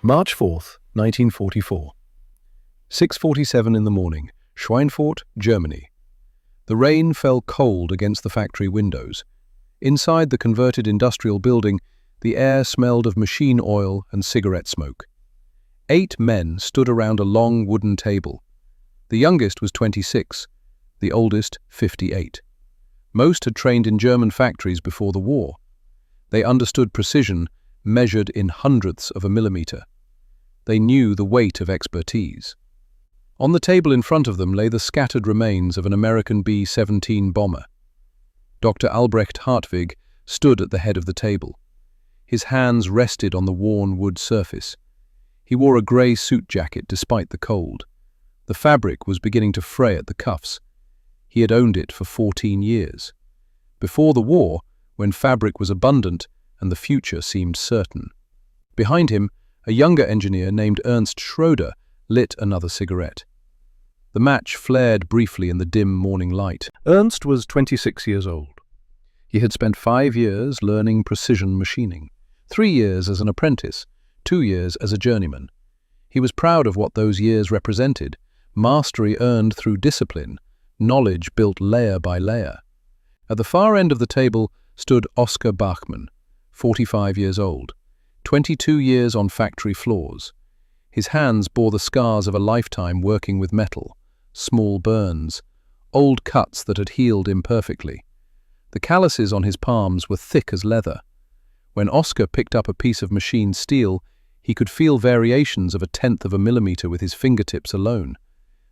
March 4th, 1944. 6:47 in the morning, Schweinfurt, Germany. The rain fell cold against the factory windows. Inside the converted industrial building, the air smelled of machine oil and cigarette smoke. 8 men stood around a long wooden table. The youngest was 26, the oldest 58. Most had trained in German factories before the war. They understood precision measured in hundredths of a millimeter. They knew the weight of expertise. On the table in front of them lay the scattered remains of an American B-17 bomber. Dr. Albrecht Hartwig stood at the head of the table. His hands rested on the worn wood surface. He wore a grey suit jacket despite the cold. The fabric was beginning to fray at the cuffs. He had owned it for 14 years. Before the war, when fabric was abundant and the future seemed certain. Behind him, a younger engineer named Ernst Schroeder lit another cigarette. The match flared briefly in the dim morning light. Ernst was 26 years old. He had spent 5 years learning precision machining, 3 years as an apprentice, 2 years as a journeyman. He was proud of what those years represented, mastery earned through discipline, knowledge built layer by layer. At the far end of the table stood Oskar Bachmann, 45 years old, 22 years on factory floors. His hands bore the scars of a lifetime working with metal, small burns, old cuts that had healed imperfectly. The calluses on his palms were thick as leather. When Oskar picked up a piece of machined steel, he could feel variations of 1/10 of a millimeter with his fingertips alone.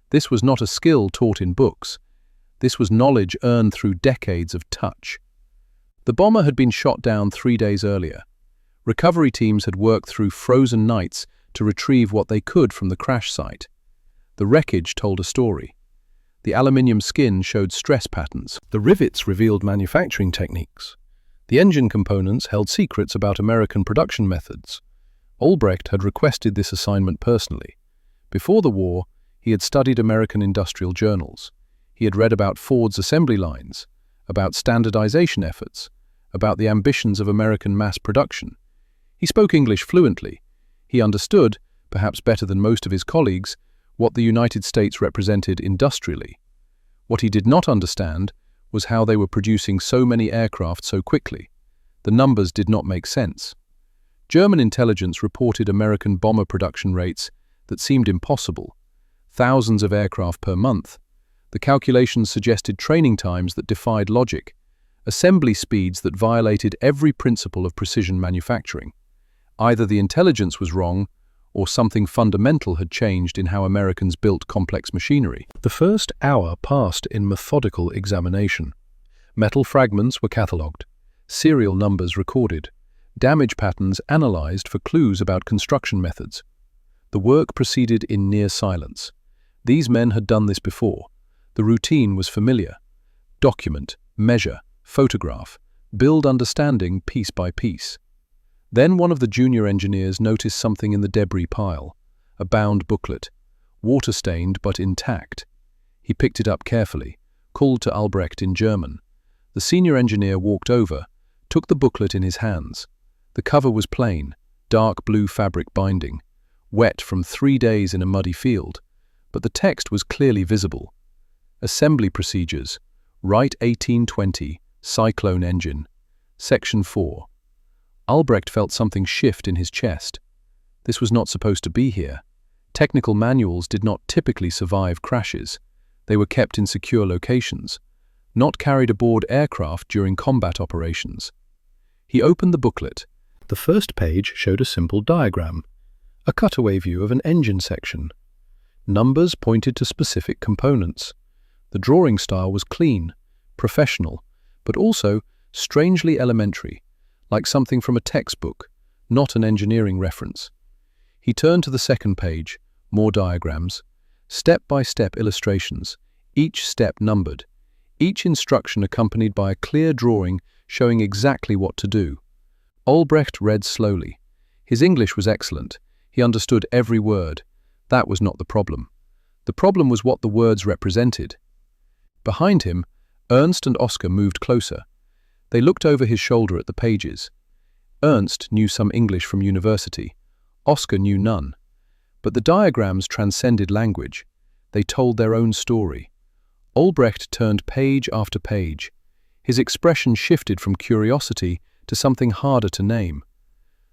This was not a skill taught in books. This was knowledge earned through decades of touch. The bomber had been shot down 3 days earlier. Recovery teams had worked through frozen nights to retrieve what they could from the crash site. The wreckage told a story. The aluminium skin showed stress patterns. The rivets revealed manufacturing techniques. The engine components held secrets about American production methods. Albrecht had requested this assignment personally. Before the war, he had studied American industrial journals. He had read about Ford's assembly lines, about standardization efforts, about the ambitions of American mass production. He spoke English fluently. He understood, perhaps better than most of his colleagues, what the United States represented industrially. What he did not understand was how they were producing so many aircraft so quickly. The numbers did not make sense. German intelligence reported American bomber production rates that seemed impossible. Thousands of aircraft per month. The calculations suggested training times that defied logic, assembly speeds that violated every principle of precision manufacturing. Either the intelligence was wrong, or something fundamental had changed in how Americans built complex machinery. The first hour passed in methodical examination. Metal fragments were catalogued, serial numbers recorded, damage patterns analyzed for clues about construction methods. The work proceeded in near silence. These men had done this before. The routine was familiar. Document, measure, photograph, build understanding piece by piece. Then one of the junior engineers noticed something in the debris pile, a bound booklet, water-stained but intact. He picked it up carefully, called to Albrecht in German. The senior engineer walked over, took the booklet in his hands. The cover was plain, dark blue fabric binding, wet from 3 days in a muddy field, but the text was clearly visible. Assembly procedures, Wright 1820, Cyclone engine, Section 4. Albrecht felt something shift in his chest. This was not supposed to be here. Technical manuals did not typically survive crashes. They were kept in secure locations, not carried aboard aircraft during combat operations. He opened the booklet. The first page showed a simple diagram, a cutaway view of an engine section. Numbers pointed to specific components. The drawing style was clean, professional, but also strangely elementary, like something from a textbook, not an engineering reference. He turned to the second page, more diagrams, step-by-step illustrations, each step numbered, each instruction accompanied by a clear drawing showing exactly what to do. Albrecht read slowly. His English was excellent. He understood every word. That was not the problem. The problem was what the words represented. Behind him, Ernst and Oskar moved closer. They looked over his shoulder at the pages. Ernst knew some English from university. Oscar knew none. But the diagrams transcended language. They told their own story. Albrecht turned page after page. His expression shifted from curiosity to something harder to name.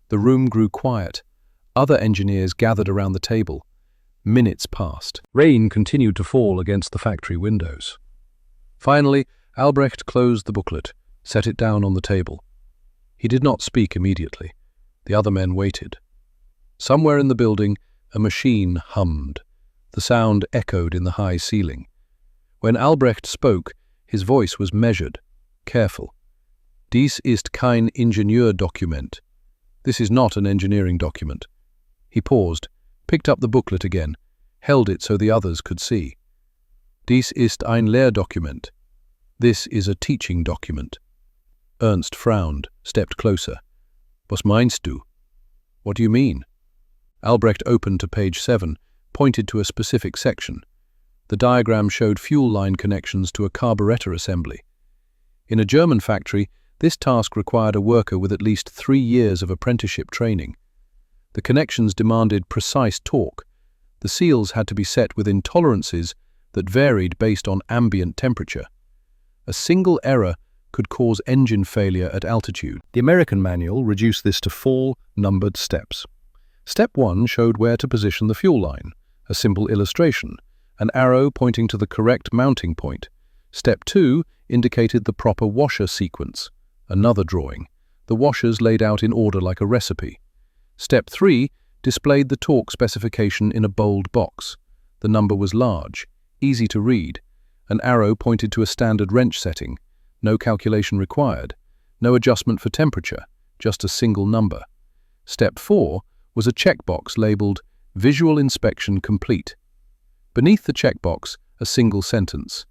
The room grew quiet. Other engineers gathered around the table. Minutes passed. Rain continued to fall against the factory windows. Finally, Albrecht closed the booklet, set it down on the table. He did not speak immediately. The other men waited. Somewhere in the building, a machine hummed. The sound echoed in the high ceiling. When Albrecht spoke, his voice was measured, careful. Dies ist kein Ingenieurdokument. This is not an engineering document. He paused, picked up the booklet again, held it so the others could see. Dies ist ein Lehrdokument. This is a teaching document. Ernst frowned, stepped closer. Was meinst du? What do you mean? Albrecht opened to page 7, pointed to a specific section. The diagram showed fuel line connections to a carburetor assembly. In a German factory, this task required a worker with at least 3 years of apprenticeship training. The connections demanded precise torque. The seals had to be set within tolerances that varied based on ambient temperature. A single error could cause engine failure at altitude. The American manual reduced this to 4 numbered steps. Step 1 showed where to position the fuel line, a simple illustration, an arrow pointing to the correct mounting point. Step 2 indicated the proper washer sequence, another drawing, the washers laid out in order like a recipe. Step 3 displayed the torque specification in a bold box. The number was large, easy to read. An arrow pointed to a standard wrench setting, no calculation required, no adjustment for temperature, just a single number. Step 4 was a checkbox labeled Visual Inspection Complete. Beneath the checkbox, a single sentence.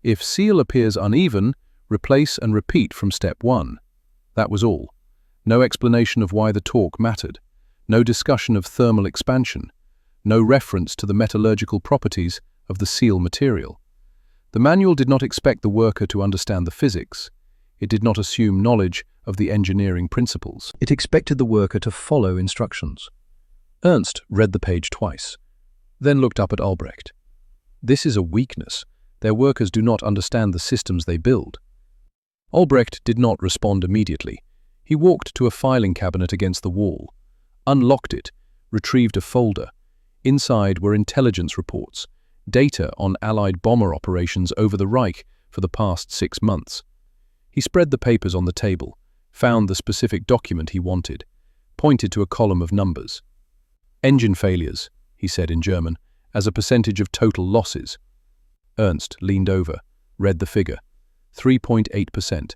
If seal appears uneven, replace and repeat from step 1. That was all. No explanation of why the torque mattered. No discussion of thermal expansion. No reference to the metallurgical properties of the seal material. The manual did not expect the worker to understand the physics. It did not assume knowledge of the engineering principles. It expected the worker to follow instructions. Ernst read the page twice, then looked up at Albrecht. This is a weakness. Their workers do not understand the systems they build. Albrecht did not respond immediately. He walked to a filing cabinet against the wall, unlocked it, retrieved a folder. Inside were intelligence reports, data on Allied bomber operations over the Reich for the past 6 months. He spread the papers on the table, found the specific document he wanted, pointed to a column of numbers. Engine failures, he said in German, as a percentage of total losses. Ernst leaned over, read the figure. 3.8%.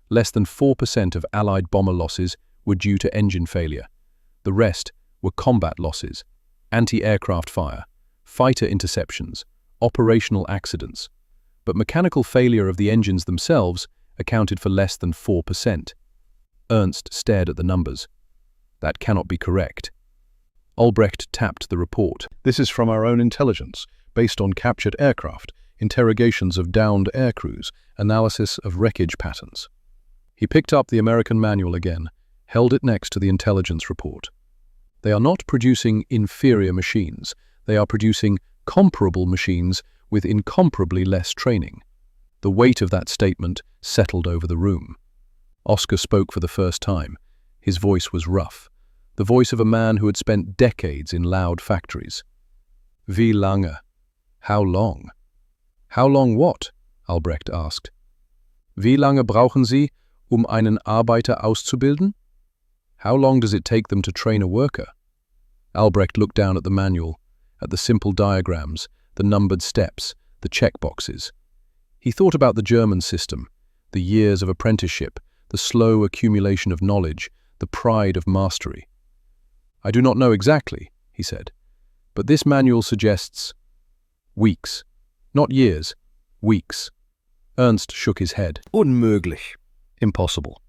Less than 4% of Allied bomber losses were due to engine failure. The rest were combat losses, anti-aircraft fire, fighter interceptions, operational accidents. But mechanical failure of the engines themselves accounted for less than 4%. Ernst stared at the numbers. That cannot be correct. Albrecht tapped the report. This is from our own intelligence, based on captured aircraft, interrogations of downed aircrews, analysis of wreckage patterns. He picked up the American manual again, held it next to the intelligence report. They are not producing inferior machines. They are producing comparable machines with incomparably less training. The weight of that statement settled over the room. Oscar spoke for the first time. His voice was rough, the voice of a man who had spent decades in loud factories. Wie lange? How long? How long what? Albrecht asked. Wie lange brauchen Sie, einen Arbeiter auszubilden? How long does it take them to train a worker? Albrecht looked down at the manual, at the simple diagrams, the numbered steps, the checkboxes. He thought about the German system, the years of apprenticeship, the slow accumulation of knowledge, the pride of mastery. I do not know exactly, he said, but this manual suggests weeks, not years, weeks. Ernst shook his head. Unmöglich. Impossible.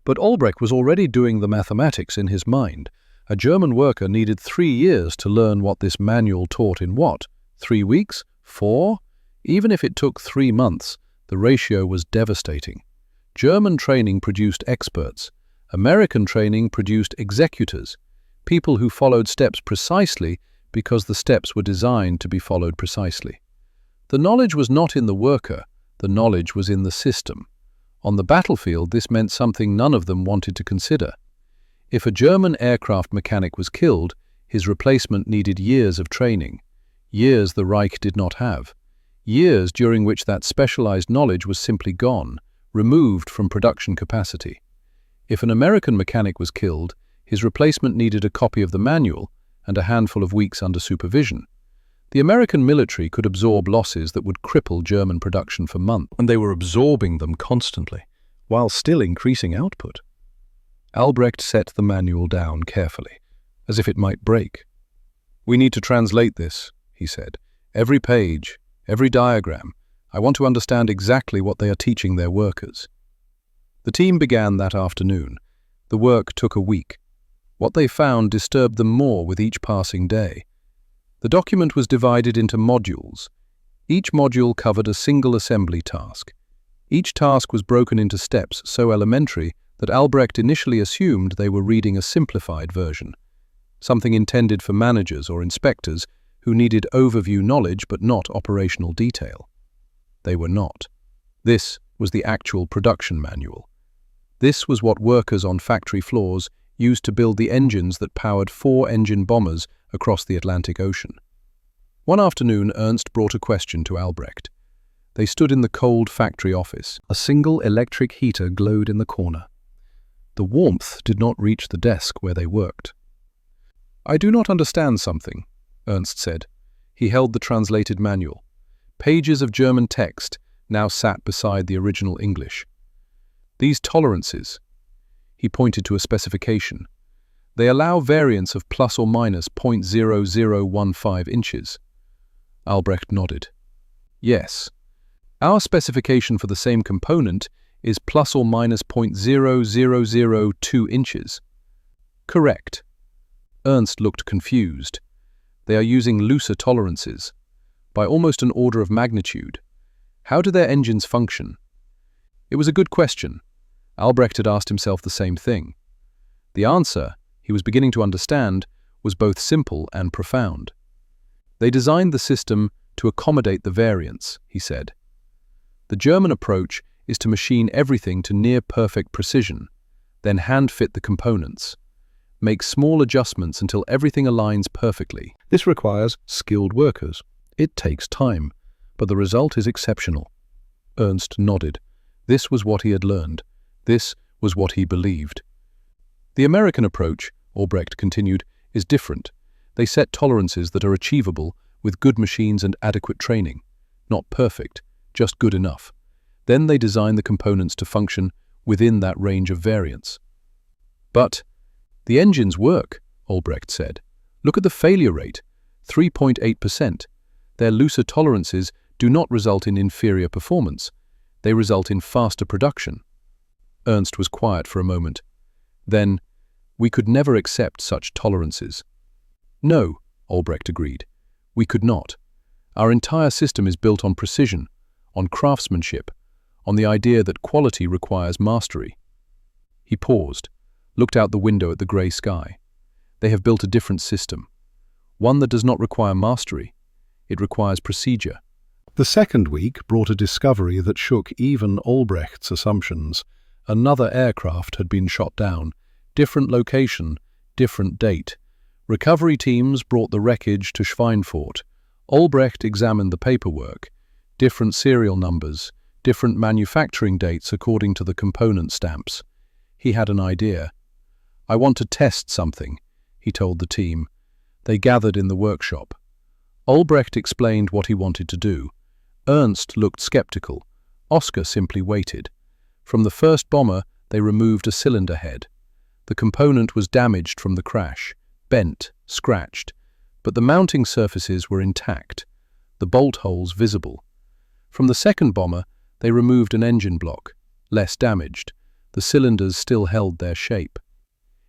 But Albrecht was already doing the mathematics in his mind. A German worker needed 3 years to learn what this manual taught in what? 3 weeks? 4? Even if it took 3 months, the ratio was devastating. German training produced experts. American training produced executors. people who followed steps precisely because the steps were designed to be followed precisely. The knowledge was not in the worker, the knowledge was in the system. On the battlefield, this meant something none of them wanted to consider. If a German aircraft mechanic was killed, his replacement needed years of training, years the Reich did not have, years during which that specialized knowledge was simply gone, removed from production capacity. If an American mechanic was killed, his replacement needed a copy of the manual and a handful of weeks under supervision. The American military could absorb losses that would cripple German production for months, and they were absorbing them constantly, while still increasing output. Albrecht set the manual down carefully, as if it might break. "We need to translate this," he said. "Every page, every diagram. I want to understand exactly what they are teaching their workers." The team began that afternoon. The work took a week. What they found disturbed them more with each passing day. The document was divided into modules. Each module covered a single assembly task. Each task was broken into steps so elementary that Albrecht initially assumed they were reading a simplified version, something intended for managers or inspectors who needed overview knowledge but not operational detail. They were not. This was the actual production manual. This was what workers on factory floors used to build the engines that powered 4 engine bombers across the Atlantic Ocean. One afternoon, Ernst brought a question to Albrecht. They stood in the cold factory office. A single electric heater glowed in the corner. The warmth did not reach the desk where they worked. "I do not understand something," Ernst said. He held the translated manual. Pages of German text now sat beside the original English. "These tolerances," he pointed to a specification, "they allow variance of plus or minus 0.0015 inches. Albrecht nodded. "Yes. Our specification for the same component is plus or minus 0.0002 inches. "Correct." Ernst looked confused. "They are using looser tolerances, by almost an order of magnitude. How do their engines function?" It was a good question. Albrecht had asked himself the same thing. The answer, he was beginning to understand, was both simple and profound. They designed the system to accommodate the variance, he said. The German approach is to machine everything to near-perfect precision, then hand-fit the components. Make small adjustments until everything aligns perfectly. This requires skilled workers. It takes time, but the result is exceptional. Ernst nodded. This was what he had learned. This was what he believed. The American approach, Albrecht continued, is different. They set tolerances that are achievable with good machines and adequate training. Not perfect, just good enough. Then they design the components to function within that range of variance. "But the engines work," Albrecht said. "Look at the failure rate, 3.8%. Their looser tolerances do not result in inferior performance. They result in faster production." Ernst was quiet for a moment. Then, "We could never accept such tolerances." "No," Albrecht agreed. "We could not. Our entire system is built on precision, on craftsmanship, on the idea that quality requires mastery." He paused, looked out the window at the grey sky. "They have built a different system. One that does not require mastery. It requires procedure." The second week brought a discovery that shook even Albrecht's assumptions. Another aircraft had been shot down. Different location, different date. Recovery teams brought the wreckage to Schweinfurt. Albrecht examined the paperwork. Different serial numbers, different manufacturing dates according to the component stamps. He had an idea. "I want to test something," he told the team. They gathered in the workshop. Albrecht explained what he wanted to do. Ernst looked skeptical. Oscar simply waited. From the first bomber, they removed a cylinder head. The component was damaged from the crash, bent, scratched, but the mounting surfaces were intact, the bolt holes visible. From the second bomber, they removed an engine block, less damaged. The cylinders still held their shape.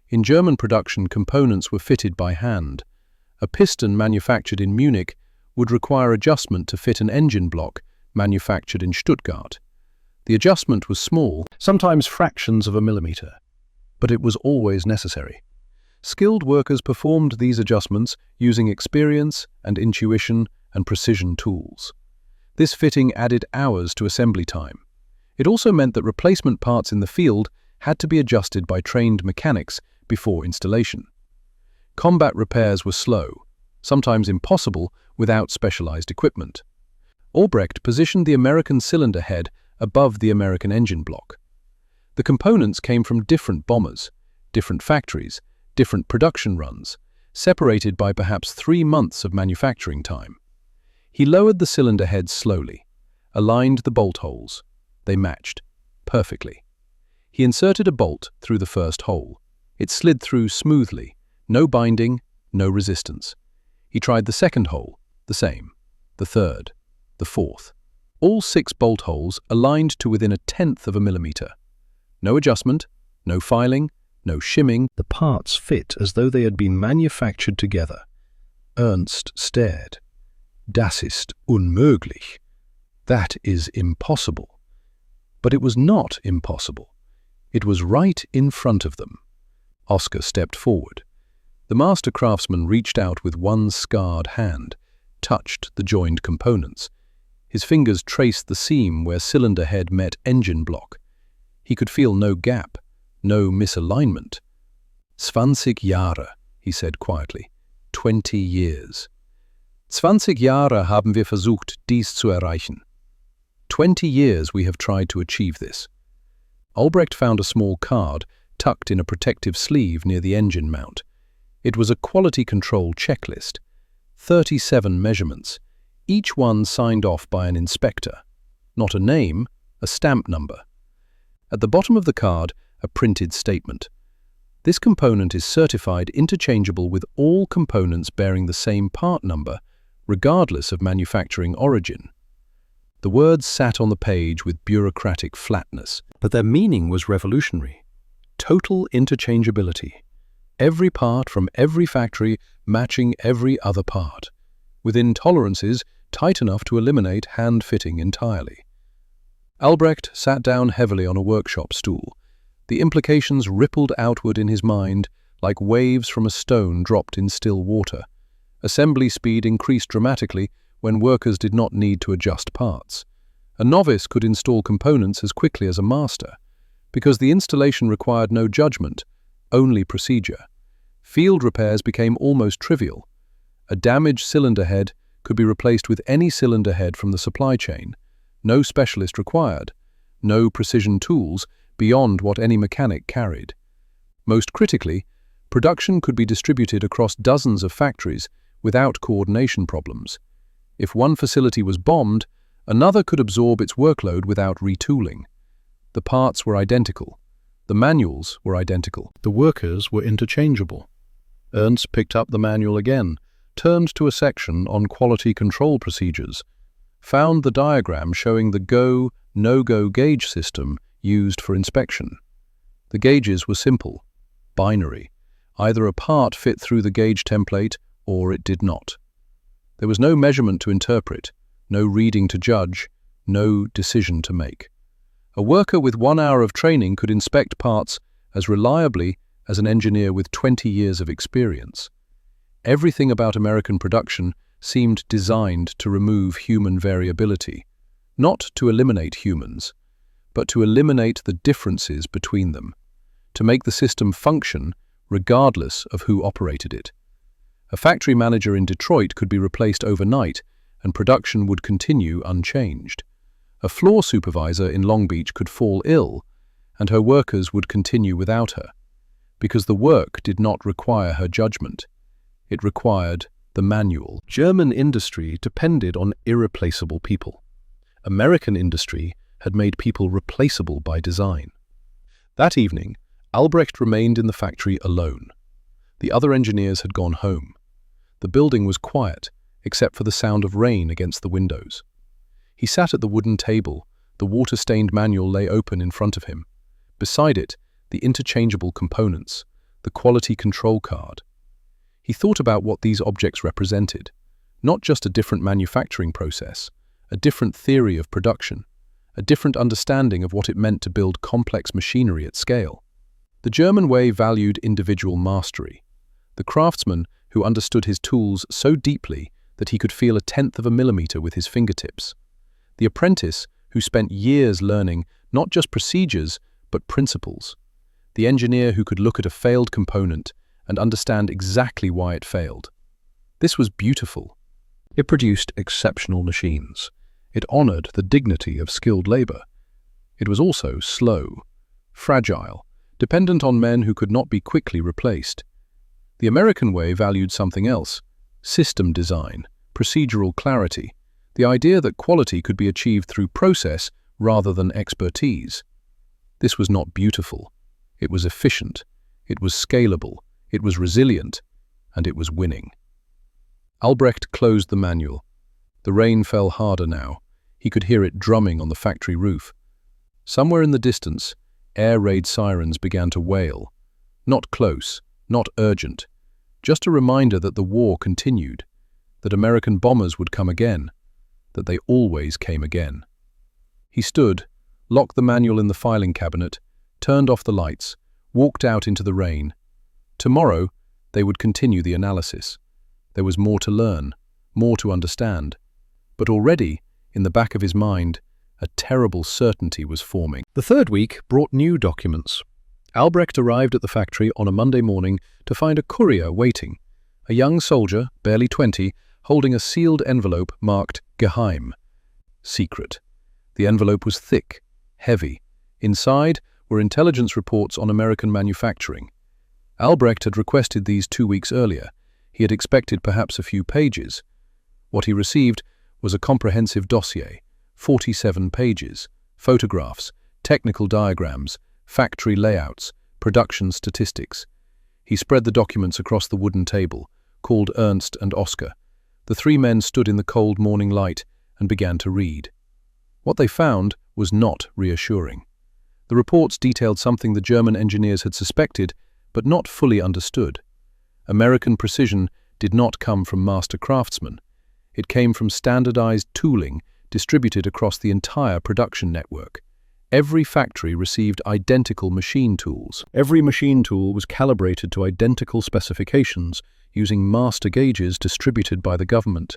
In German production, components were fitted by hand. A piston manufactured in Munich would require adjustment to fit an engine block manufactured in Stuttgart. The adjustment was small, sometimes fractions of a millimeter, but it was always necessary. Skilled workers performed these adjustments using experience and intuition and precision tools. This fitting added hours to assembly time. It also meant that replacement parts in the field had to be adjusted by trained mechanics before installation. Combat repairs were slow, sometimes impossible without specialized equipment. Albrecht positioned the American cylinder head above the American engine block. The components came from different bombers, different factories, different production runs, separated by perhaps 3 months of manufacturing time. He lowered the cylinder head slowly, aligned the bolt holes. They matched perfectly. He inserted a bolt through the first hole. It slid through smoothly, no binding, no resistance. He tried the second hole, the same, the third, the fourth. All 6 bolt holes aligned to within 1/10 of a millimeter. No adjustment, no filing, no shimming. The parts fit as though they had been manufactured together. Ernst stared. Das ist unmöglich. That is impossible. But it was not impossible. It was right in front of them. Oscar stepped forward. The master craftsman reached out with one scarred hand, touched the joined components. His fingers traced the seam where cylinder head met engine block. He could feel no gap, no misalignment. 20 Jahre, he said quietly. 20 years. 20 Jahre haben wir versucht, dies zu erreichen. 20 years we have tried to achieve this. Albrecht found a small card tucked in a protective sleeve near the engine mount. It was a quality control checklist. 37 measurements, each one signed off by an inspector. Not a name, a stamp number. At the bottom of the card, a printed statement. This component is certified interchangeable with all components bearing the same part number, regardless of manufacturing origin. The words sat on the page with bureaucratic flatness, but their meaning was revolutionary. Total interchangeability. Every part from every factory matching every other part, within tolerances tight enough to eliminate hand-fitting entirely. Albrecht sat down heavily on a workshop stool. The implications rippled outward in his mind like waves from a stone dropped in still water. Assembly speed increased dramatically when workers did not need to adjust parts. A novice could install components as quickly as a master, because the installation required no judgment, only procedure. Field repairs became almost trivial. A damaged cylinder head could be replaced with any cylinder head from the supply chain. No specialist required, no precision tools beyond what any mechanic carried. Most critically, production could be distributed across dozens of factories without coordination problems. If one facility was bombed, another could absorb its workload without retooling. The parts were identical. The manuals were identical. The workers were interchangeable. Ernst picked up the manual again, turned to a section on quality control procedures, found the diagram showing the go, no-go gauge system used for inspection. The gauges were simple, binary. Either a part fit through the gauge template or it did not. There was no measurement to interpret, no reading to judge, no decision to make. A worker with 1 hour of training could inspect parts as reliably as an engineer with 20 years of experience. Everything about American production seemed designed to remove human variability, not to eliminate humans, but to eliminate the differences between them, to make the system function regardless of who operated it. A factory manager in Detroit could be replaced overnight and production would continue unchanged. A floor supervisor in Long Beach could fall ill and her workers would continue without her, because the work did not require her judgment. It required the manual. German industry depended on irreplaceable people. American industry had made people replaceable by design. That evening, Albrecht remained in the factory alone. The other engineers had gone home. The building was quiet, except for the sound of rain against the windows. He sat at the wooden table. The water-stained manual lay open in front of him. Beside it, the interchangeable components, the quality control card. He thought about what these objects represented, not just a different manufacturing process, a different theory of production, a different understanding of what it meant to build complex machinery at scale. The German way valued individual mastery. the craftsman who understood his tools so deeply that he could feel a tenth of a millimeter with his fingertips, the apprentice who spent years learning not just procedures but principles, the engineer who could look at a failed component and understand exactly why it failed. This was beautiful. It produced exceptional machines. It honored the dignity of skilled labor. It was also slow, fragile, dependent on men who could not be quickly replaced. The American way valued something else: system design, procedural clarity, the idea that quality could be achieved through process rather than expertise. This was not beautiful. It was efficient. It was scalable. It was resilient. And it was winning. Albrecht closed the manual. The rain fell harder now. He could hear it drumming on the factory roof. Somewhere in the distance, air raid sirens began to wail. Not close, not urgent, just a reminder that the war continued, that American bombers would come again, that they always came again. He stood, locked the manual in the filing cabinet, turned off the lights, walked out into the rain. Tomorrow, they would continue the analysis. There was more to learn, more to understand. But already, in the back of his mind, a terrible certainty was forming. The third week brought new documents. Albrecht arrived at the factory on a Monday morning to find a courier waiting, a young soldier, barely 20, holding a sealed envelope marked Geheim, secret. The envelope was thick, heavy. Inside were intelligence reports on American manufacturing. Albrecht had requested these 2 weeks earlier. He had expected perhaps a few pages. What he received was a comprehensive dossier, 47 pages, photographs, technical diagrams, factory layouts, production statistics. He spread the documents across the wooden table, called Ernst and Oscar. The three men stood in the cold morning light and began to read. What they found was not reassuring. The reports detailed something the German engineers had suspected, but not fully understood. American precision did not come from master craftsmen. It came from standardized tooling distributed across the entire production network. Every factory received identical machine tools. Every machine tool was calibrated to identical specifications using master gauges distributed by the government.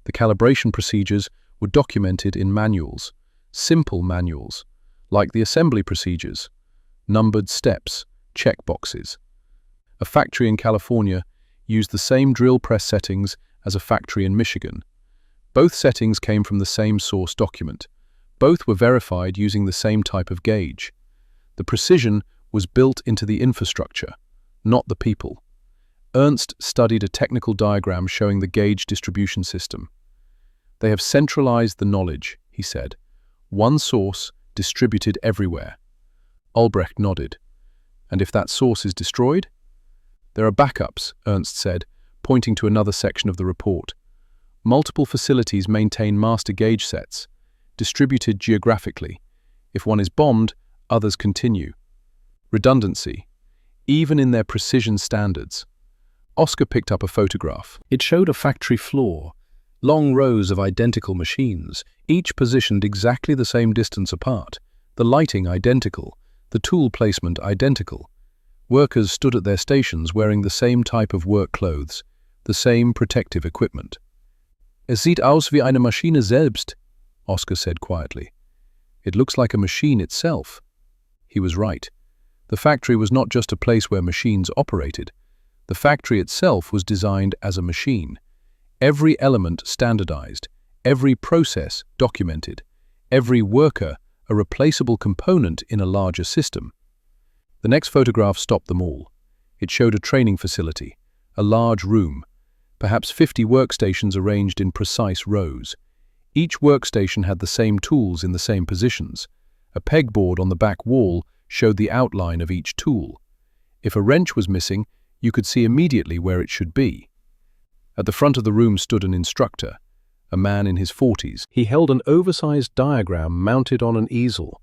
The calibration procedures were documented in manuals, simple manuals, like the assembly procedures, numbered steps, checkboxes. A factory in California used the same drill press settings as a factory in Michigan. Both settings came from the same source document. Both were verified using the same type of gauge. The precision was built into the infrastructure, not the people. Ernst studied a technical diagram showing the gauge distribution system. They have centralized the knowledge, he said. One source distributed everywhere. Albrecht nodded. And if that source is destroyed? There are backups, Ernst said, pointing to another section of the report. Multiple facilities maintain master gauge sets, distributed geographically. If one is bombed, others continue. Redundancy, even in their precision standards. Oscar picked up a photograph. It showed a factory floor, long rows of identical machines, each positioned exactly the same distance apart, the lighting identical, the tool placement identical. Workers stood at their stations wearing the same type of work clothes, the same protective equipment. Es sieht aus wie eine Maschine selbst, Oscar said quietly. It looks like a machine itself. He was right. The factory was not just a place where machines operated. The factory itself was designed as a machine. Every element standardized, every process documented, every worker a replaceable component in a larger system. The next photograph stopped them all. It showed a training facility, a large room, perhaps 50 workstations arranged in precise rows. Each workstation had the same tools in the same positions. A pegboard on the back wall showed the outline of each tool. If a wrench was missing, you could see immediately where it should be. At the front of the room stood an instructor, a man in his 40s. He held an oversized diagram mounted on an easel.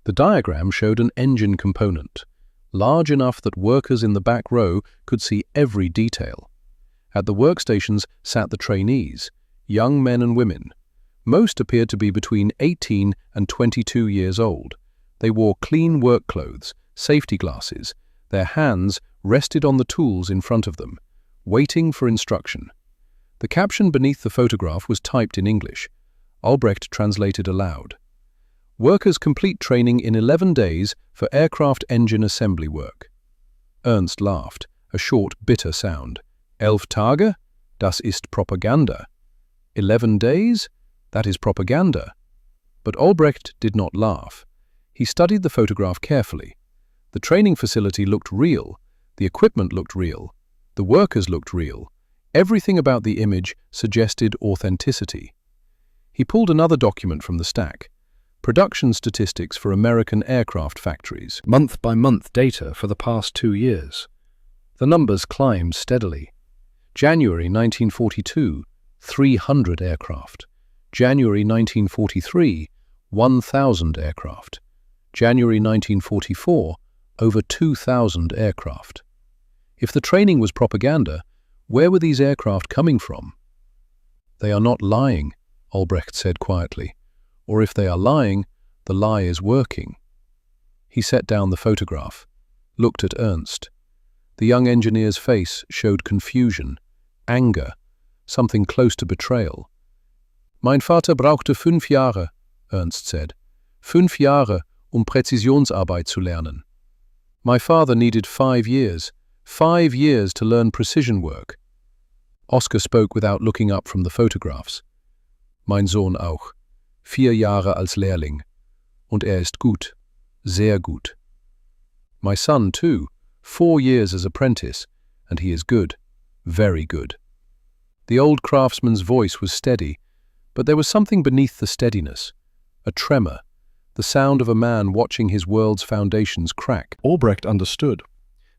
The diagram showed an engine component, large enough that workers in the back row could see every detail. At the workstations sat the trainees, young men and women. Most appeared to be between 18 and 22 years old. They wore clean work clothes, safety glasses, their hands rested on the tools in front of them, waiting for instruction. The caption beneath the photograph was typed in English. Albrecht translated aloud. Workers complete training in 11 days for aircraft engine assembly work. Ernst laughed, a short, bitter sound. 11 Tage? Das ist Propaganda. 11 days? That is propaganda. But Albrecht did not laugh. He studied the photograph carefully. The training facility looked real. The equipment looked real. The workers looked real. Everything about the image suggested authenticity. He pulled another document from the stack. Production statistics for American aircraft factories. Month-by-month data for the past 2 years. The numbers climbed steadily. January 1942, 300 aircraft. January 1943, 1,000 aircraft. January 1944, over 2,000 aircraft. If the training was propaganda, where were these aircraft coming from? They are not lying, Albrecht said quietly. Or if they are lying, the lie is working. He set down the photograph, looked at Ernst. The young engineer's face showed confusion, anger, something close to betrayal. Mein Vater brauchte 5 Jahre, Ernst said. 5 Jahre, Präzisionsarbeit zu lernen. My father needed 5 years, 5 years to learn precision work. Oskar spoke without looking up from the photographs. Mein Sohn auch. 4 Jahre als Lehrling. Und ist gut. Sehr gut. My son, too. 4 years as apprentice. And he is good. Very good. The old craftsman's voice was steady, but there was something beneath the steadiness. A tremor. The sound of a man watching his world's foundations crack. Albrecht understood.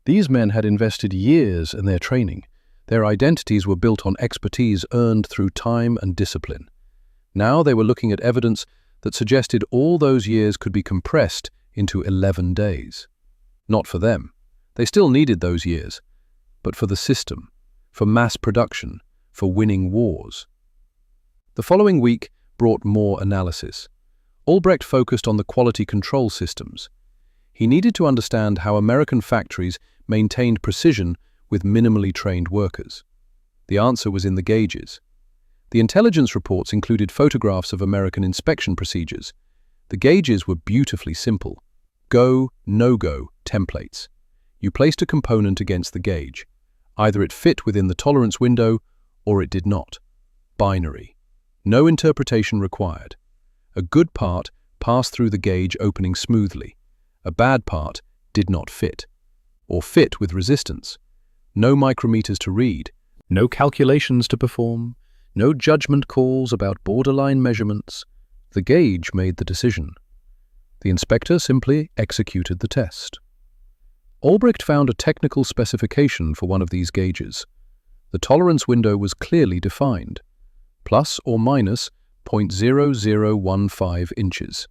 These men had invested years in their training. Their identities were built on expertise earned through time and discipline. Now they were looking at evidence that suggested all those years could be compressed into 11 days. Not for them. They still needed those years. But for the system, for mass production, for winning wars. The following week brought more analysis. Albrecht focused on the quality control systems. He needed to understand how American factories maintained precision with minimally trained workers. The answer was in the gauges. The intelligence reports included photographs of American inspection procedures. The gauges were beautifully simple. Go, no-go templates. You placed a component against the gauge. Either it fit within the tolerance window or it did not. Binary. No interpretation required. A good part passed through the gauge opening smoothly. A bad part did not fit. Or fit with resistance. No micrometers to read. No calculations to perform. No judgment calls about borderline measurements. The gauge made the decision. The inspector simply executed the test. Albrecht found a technical specification for one of these gauges. The tolerance window was clearly defined. Plus or minus 0.0015 inches.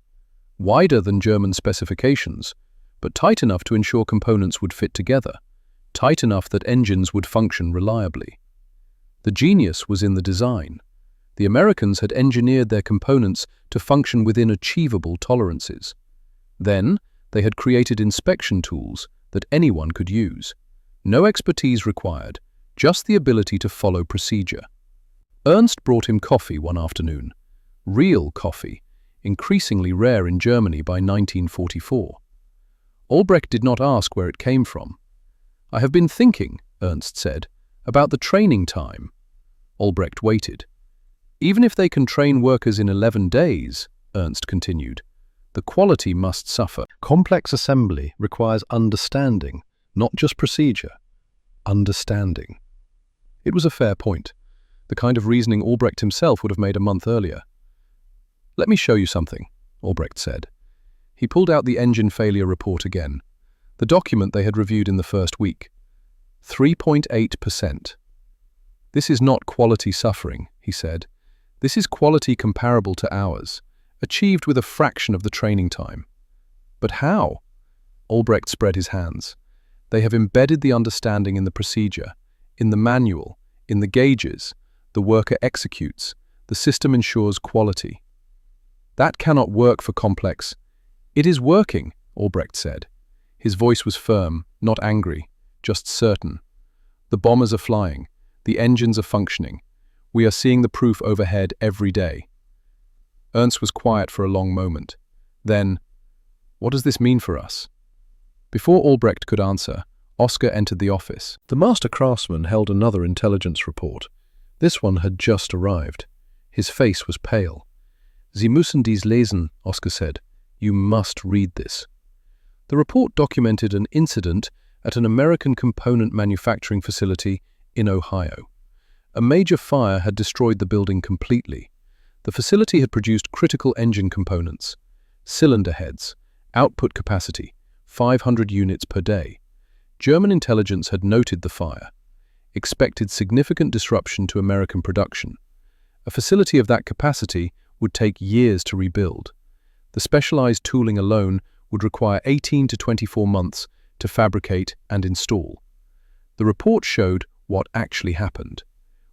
Wider than German specifications, but tight enough to ensure components would fit together. Tight enough that engines would function reliably. The genius was in the design. The Americans had engineered their components to function within achievable tolerances. Then, they had created inspection tools that anyone could use. No expertise required, just the ability to follow procedure. Ernst brought him coffee one afternoon. Real coffee, increasingly rare in Germany by 1944. Albrecht did not ask where it came from. I have been thinking, Ernst said, about the training time. Albrecht waited. Even if they can train workers in 11 days, Ernst continued, the quality must suffer. Complex assembly requires understanding, not just procedure. Understanding. It was a fair point, the kind of reasoning Albrecht himself would have made a month earlier. Let me show you something, Albrecht said. He pulled out the engine failure report again, the document they had reviewed in the first week. 3.8%. This is not quality suffering, he said. This is quality comparable to ours, achieved with a fraction of the training time. But how? Albrecht spread his hands. They have embedded the understanding in the procedure, in the manual, in the gauges. The worker executes. The system ensures quality. That cannot work for complex. It is working, Albrecht said. His voice was firm, not angry, just certain. The bombers are flying. The engines are functioning. We are seeing the proof overhead every day. Ernst was quiet for a long moment. Then, what does this mean for us? Before Albrecht could answer, Oskar entered the office. The master craftsman held another intelligence report. This one had just arrived. His face was pale. Sie müssen dies lesen, Oskar said. You must read this. The report documented an incident at an American component manufacturing facility in Ohio. A major fire had destroyed the building completely. The facility had produced critical engine components, cylinder heads, output capacity, 500 units per day. German intelligence had noted the fire, expected significant disruption to American production. A facility of that capacity would take years to rebuild. The specialized tooling alone would require 18 to 24 months to fabricate and install. The report showed what actually happened.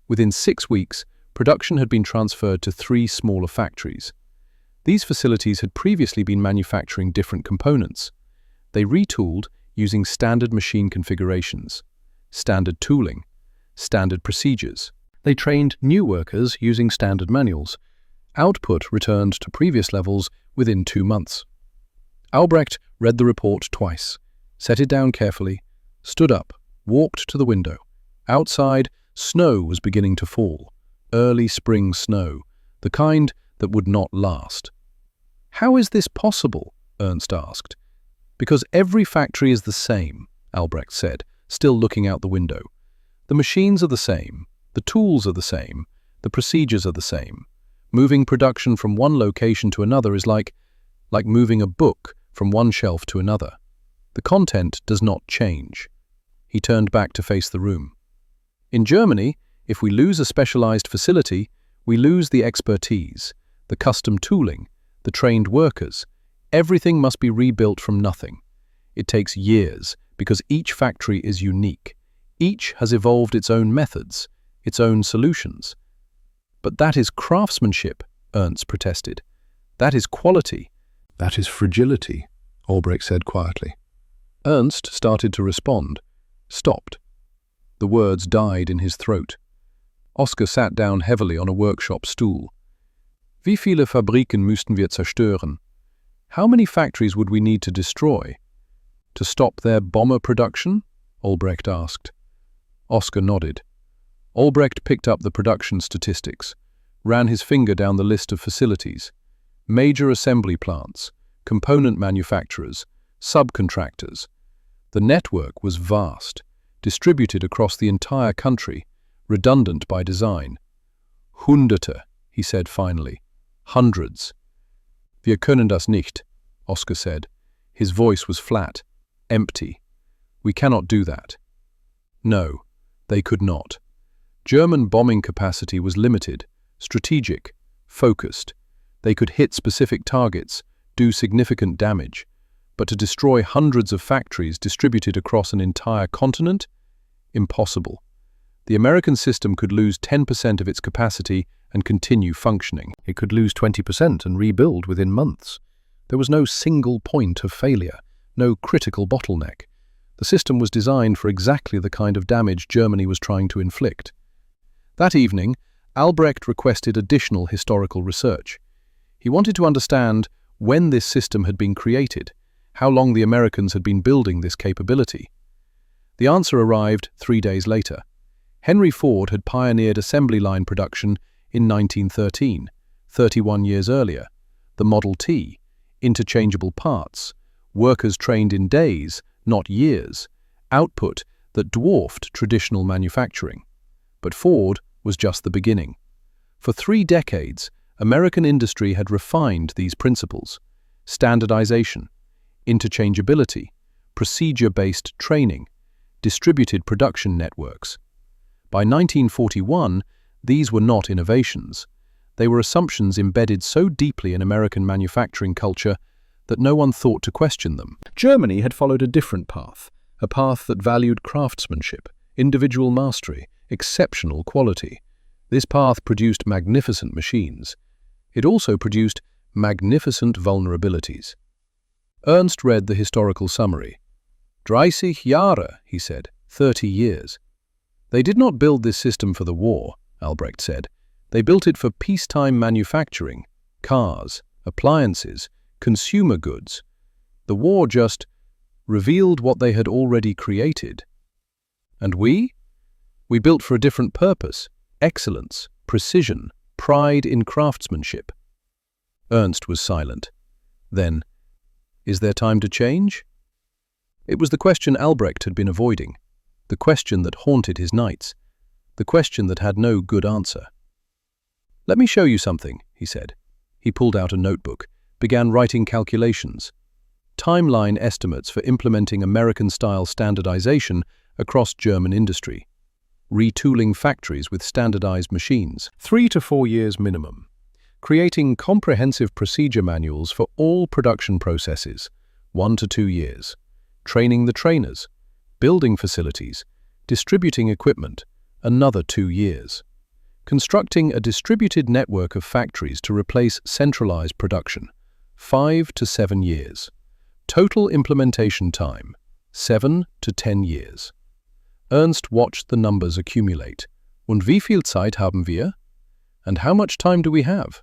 Within 6 weeks, production had been transferred to 3 smaller factories. These facilities had previously been manufacturing different components. They retooled using standard machine configurations, standard tooling, standard procedures. They trained new workers using standard manuals. Output returned to previous levels within 2 months. Albrecht read the report twice, set it down carefully, stood up, walked to the window. Outside, snow was beginning to fall. Early spring snow, the kind that would not last. How is this possible? Ernst asked. Because every factory is the same, Albrecht said, still looking out the window. The machines are the same, the tools are the same, the procedures are the same. Moving production from one location to another is like moving a book from one shelf to another. The content does not change. He turned back to face the room. In Germany, if we lose a specialized facility, we lose the expertise, the custom tooling, the trained workers. Everything must be rebuilt from nothing. It takes years because each factory is unique. Each has evolved its own methods, its own solutions. But that is craftsmanship, Ernst protested. That is quality. That is fragility, Albrecht said quietly. Ernst started to respond, stopped. The words died in his throat. Oskar sat down heavily on a workshop stool. Wie viele Fabriken müssten wir zerstören? How many factories would we need to destroy? To stop their bomber production? Albrecht asked. Oskar nodded. Albrecht picked up the production statistics, ran his finger down the list of facilities. Major assembly plants, component manufacturers, subcontractors. The network was vast, distributed across the entire country, redundant by design. Hunderte, he said finally. Hundreds. Wir können das nicht, Oskar said. His voice was flat, empty. We cannot do that. No, they could not. German bombing capacity was limited, strategic, focused. They could hit specific targets, do significant damage. But to destroy hundreds of factories distributed across an entire continent? Impossible. The American system could lose 10% of its capacity and continue functioning. It could lose 20% and rebuild within months. There was no single point of failure, no critical bottleneck. The system was designed for exactly the kind of damage Germany was trying to inflict. That evening, Albrecht requested additional historical research. He wanted to understand when this system had been created, how long the Americans had been building this capability. The answer arrived 3 days later. Henry Ford had pioneered assembly line production in 1913, 31 years earlier. The Model T, interchangeable parts, workers trained in days, not years, output that dwarfed traditional manufacturing. But Ford was just the beginning. For 3 decades, American industry had refined these principles: standardization, interchangeability, procedure-based training, distributed production networks. By 1941, these were not innovations. They were assumptions embedded so deeply in American manufacturing culture that no one thought to question them. Germany had followed a different path, a path that valued craftsmanship, individual mastery, exceptional quality. This path produced magnificent machines. It also produced magnificent vulnerabilities. Ernst read the historical summary. 30 Jahre, he said, 30 years. They did not build this system for the war, Albrecht said. They built it for peacetime manufacturing, cars, appliances, consumer goods. The war just revealed what they had already created. And we? We built for a different purpose: excellence, precision, pride in craftsmanship. Ernst was silent. Then, is there time to change? It was the question Albrecht had been avoiding, the question that haunted his nights, the question that had no good answer. Let me show you something, he said. He pulled out a notebook, began writing calculations, timeline estimates for implementing American-style standardization across German industry, retooling factories with standardized machines, 3 to 4 years minimum, creating comprehensive procedure manuals for all production processes, 1 to 2 years, training the trainers, building facilities, distributing equipment, another 2 years, constructing a distributed network of factories to replace centralized production, 5 to 7 years, total implementation time, 7 to 10 years. Ernst watched the numbers accumulate. Und wie viel Zeit haben wir? And how much time do we have?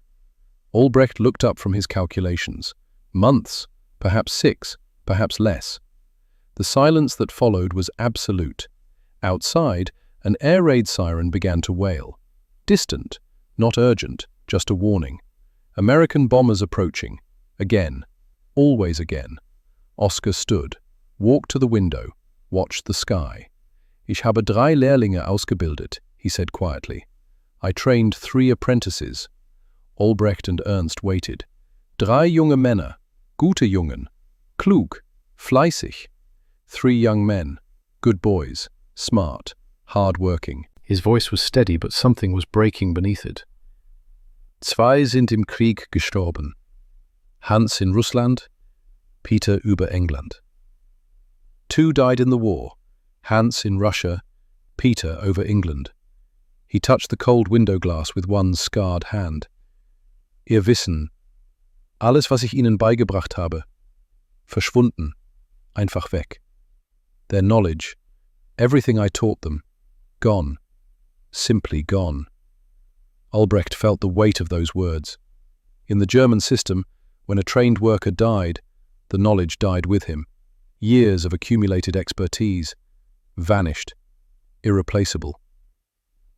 Albrecht looked up from his calculations. Months, perhaps 6, perhaps less. The silence that followed was absolute. Outside, an air raid siren began to wail. Distant, not urgent, just a warning. American bombers approaching. Again. Always again. Oscar stood, walked to the window, watched the sky. Ich habe 3 Lehrlinge ausgebildet, he said quietly. I trained 3 apprentices. Albrecht and Ernst waited. 3 junge Männer, gute Jungen, klug, fleißig. 3 young men, good boys, smart, hard-working. His voice was steady, but something was breaking beneath it. 2 sind im Krieg gestorben. Hans in Russland, Peter über England. 2 died in the war. Hans in Russia, Peter over England. He touched the cold window glass with one scarred hand. Ihr Wissen, alles was ich ihnen beigebracht habe, verschwunden, einfach weg. Their knowledge, everything I taught them, gone, simply gone. Albrecht felt the weight of those words. In the German system, when a trained worker died, the knowledge died with him. Years of accumulated expertise, vanished, irreplaceable.